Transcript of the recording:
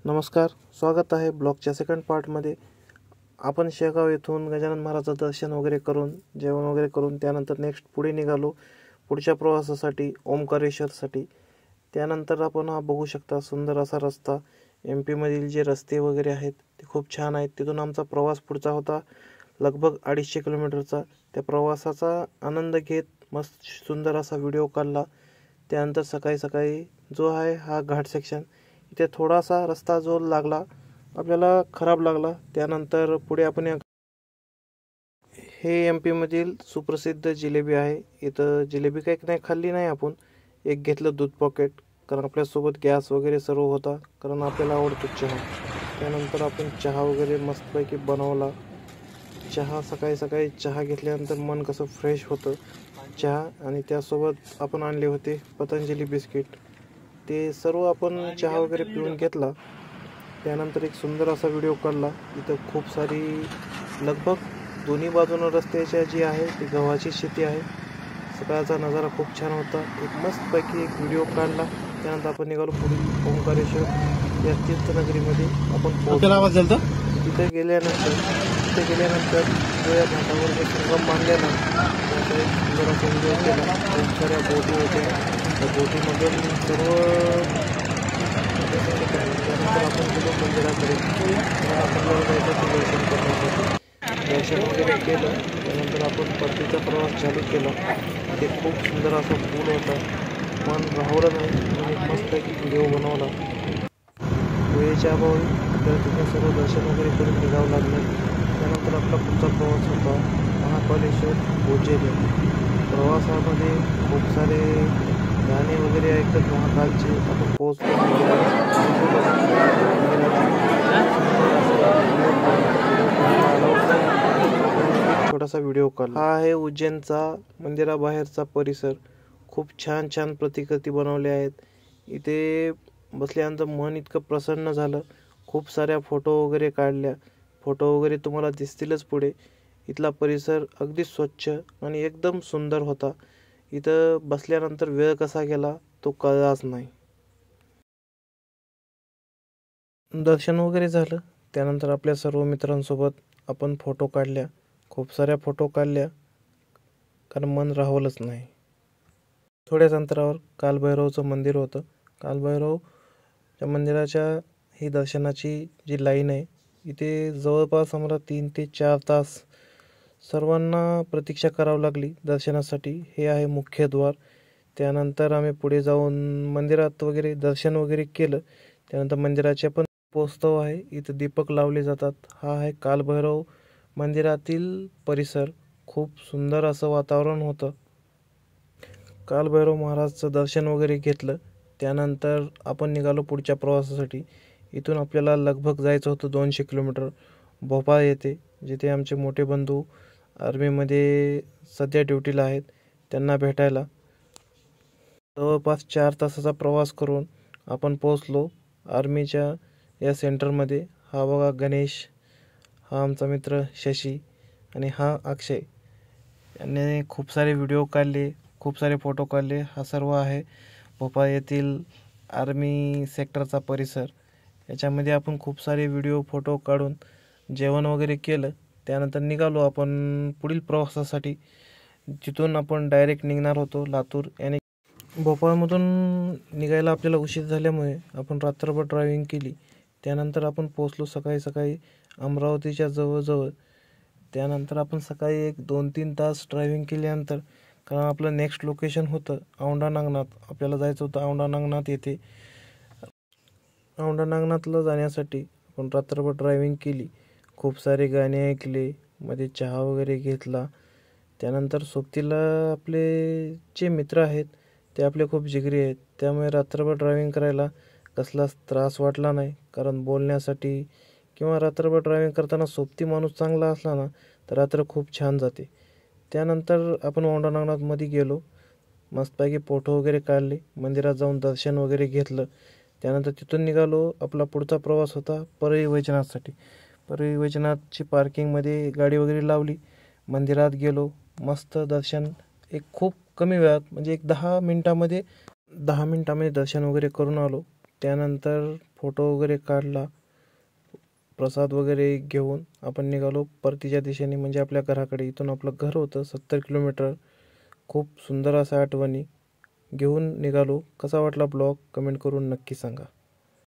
नमस्कार, स्वागत आहे ब्लॉगच्या सेकंड पार्टमध्ये. आपण शेगाव येथून गजानन महाराजाचं दर्शन वगैरे करून जेवण वगैरे करून त्यानंतर नेक्स्ट पुढे निघालो पुढच्या प्रवासासाठी ओंकारेश्वरसाठी. त्यानंतर आपण हा बघू शकता सुंदर असा रस्ता. MP मधील जे रस्ते वगैरे आहेत ते खूप छान आहेत. तिथून आमचा प्रवास पुढचा होता लगभग 250 किलोमीटरचा. त्या प्रवासाचा आनंद घेत मस्त सुंदर असा व्हिडिओ काढला. त्यानंतर सकाळी सकाळी जो आहे हा घाट सेक्शन, इथे थोडासा रस्ता जो लागला आपल्याला खराब लागला. त्यानंतर पुढे आपण हे MP मधील सुप्रसिद्ध जिलेबी आहे. इथं जिलेबी काही नाही खाल्ली नाही आपण, एक घेतलं दूध पॉकेट, कारण आपल्यासोबत गॅस वगैरे सर्व होता, कारण आपल्याला आवडतो चहा. त्यानंतर आपण चहा वगैरे मस्तपैकी बनवला. चहा सकाळी सकाळी चहा घेतल्यानंतर मन कसं फ्रेश होतं. चहा आणि त्यासोबत आपण आणले होते पतंजली बिस्किट. ते सर्व आपण चहा वगैरे पिऊन घेतला. त्यानंतर एक सुंदर असा व्हिडिओ काढला. इथं खूप सारी लगभग दोन्ही बाजूनं रस्त्याच्या जी आहे ती गव्हाची शेती आहे. सकाळचा नजारा खूप छान होता. एक मस्तपैकी एक व्हिडिओ काढला. त्यानंतर आपण निघालो पुढील ओंकारेश्वर या तीर्थनगरीमध्ये आपण पोहोचलो. तिथे गेल्यानंतर जो या घाटावर जो संगम बांधलेला त्याचा एक सुंदर असा व्हिडिओ केला. खूप साऱ्या बोटी होत्या, त्या बोटीमधून सर्व. त्यानंतर आपण गेलो मंदिराकडे. आपल्याला जायचं ते दर्शन करण्यासाठी. दर्शन वगैरे केलं. त्यानंतर आपण परतीचा प्रवास चालू केला. ते खूप सुंदर असा पूल होता, मन राहवलं नाही म्हणून एक मस्तपैकी व्हिडिओ बनवला. वेळेच्या अभावी आपल्याला तिथे सर्व दर्शन वगैरे करून निघावं लागलं. त्यानंतर आपला पुढचा प्रवास होता महाकालेश्वर उज्जैन. प्रवासामध्ये खूप सारे गाणे वगैरे ऐकत महाकालचे आपण पोहोचलो. छोटासा व्हिडिओ काढला. हा आहे उज्जैनचा मंदिराबाहेरचा परिसर. खूप छान छान प्रतिकृती बनवल्या आहेत. इथे बसल्यानंतर मन इतकं प्रसन्न झालं. खूप साऱ्या फोटो वगैरे काढल्या. फोटो वगैरे तुम्हाला दिसतीलच पुढे. इथला परिसर अगदी स्वच्छ आणि एकदम सुंदर होता. इथं बसल्यानंतर वेळ कसा गेला तो कळलाच नाही. दर्शन वगैरे झालं. त्यानंतर आपल्या सर्व मित्रांसोबत आपण फोटो काढल्या. खूप साऱ्या फोटो काढल्या, कारण मन राहवलंच नाही. थोड्याच अंतरावर कालभैरवचं मंदिर होतं. कालभैरवच्या मंदिराच्या ही दर्शनाची जी लाईन आहे, इथे जवळपास आम्हाला 3 ते 4 तास सर्वांना प्रतीक्षा करावी लागली दर्शनासाठी. हे आहे मुख्य द्वार. त्यानंतर आम्ही पुढे जाऊन मंदिरात वगैरे दर्शन वगैरे केलं. त्यानंतर मंदिराचे पण पोस्तव आहे, इथं दीपक लावले जातात. हा आहे कालभैरव मंदिरातील परिसर. खूप सुंदर असं वातावरण होतं. कालभैरव महाराजचं दर्शन वगैरे घेतलं. त्यानंतर आपण निघालो पुढच्या प्रवासासाठी. इथून आपल्याला लगभग जायचं होतं 200 किलोमीटर भोपाळ येथे, जिथे आमचे मोठे बंधू आर्मीमध्ये सध्या ड्युटीला आहेत, त्यांना भेटायला. जवळपास 4 तासाचा प्रवास करून आपण पोहोचलो आर्मीच्या या सेंटरमध्ये. हा बघा गणेश, हा आमचा मित्र शशी आणि हा अक्षय. यांनी खूप सारे व्हिडिओ काढले, खूप सारे फोटो काढले. हा सर्व आहे भोपाळ येथील आर्मी सेक्टरचा परिसर. याच्यामध्ये आपण खूप सारे व्हिडिओ फोटो काढून जेवण वगैरे केलं. त्यानंतर निघालो आपण पुढील प्रवासासाठी, जिथून आपण डायरेक्ट निघणार होतो लातूर. याने भोपाळमधून निघायला आपल्याला उशीर झाल्यामुळे आपण रात्रभर ड्रायव्हिंग केली. त्यानंतर आपण पोहोचलो सकाळी सकाळी अमरावतीच्या जवळजवळ. त्यानंतर आपण सकाळी एक 2-3 तास ड्रायव्हिंग केल्यानंतर, कारण आपलं नेक्स्ट लोकेशन होतं औंढा नागनाथ. आपल्याला जायचं होतं औंढा नागनाथ येथे. औंढा नागनाथला जाण्यासाठी आपण रात्रभर ड्रायव्हिंग केली. खूप सारे गाणे ऐकले, मध्ये चहा वगैरे घेतला. त्यानंतर सोबतीला आपले जे मित्र आहेत ते आपले खूप जिगरी आहेत, त्यामुळे रात्रभर ड्रायव्हिंग करायला कसलाच त्रास वाटला नाही. कारण बोलण्यासाठी किंवा रात्रभर ड्रायव्हिंग करताना सोबती माणूस चांगला असला ना तर रात्र खूप छान जाते. त्यानंतर आपण औंढा नागनाथमध्ये गेलो. मस्तपैकी फोटो वगैरे काढले, मंदिरात जाऊन दर्शन वगैरे घेतलं. त्यानंतर तिथून निघालो. आपला पुढचा प्रवास होता परळी वैजनाथसाठी. परळी वैजनाथची पार्किंगमध्ये गाडी वगैरे लावली. मंदिरात गेलो. मस्त दर्शन एक खूप कमी वेळात, म्हणजे एक 10 मिनिटामध्ये दर्शन वगैरे करून आलो. त्यानंतर फोटो वगैरे काढला. प्रसाद वगैरे घेऊन आपण निघालो परतीच्या दिशेने, म्हणजे आपल्या घराकडे. इथून आपलं घर होतं 70 किलोमीटर. खूप सुंदर अशा आठवणी घेऊन निघालो. कसा वाटला ब्लॉग कमेंट करून नक्की सांगा.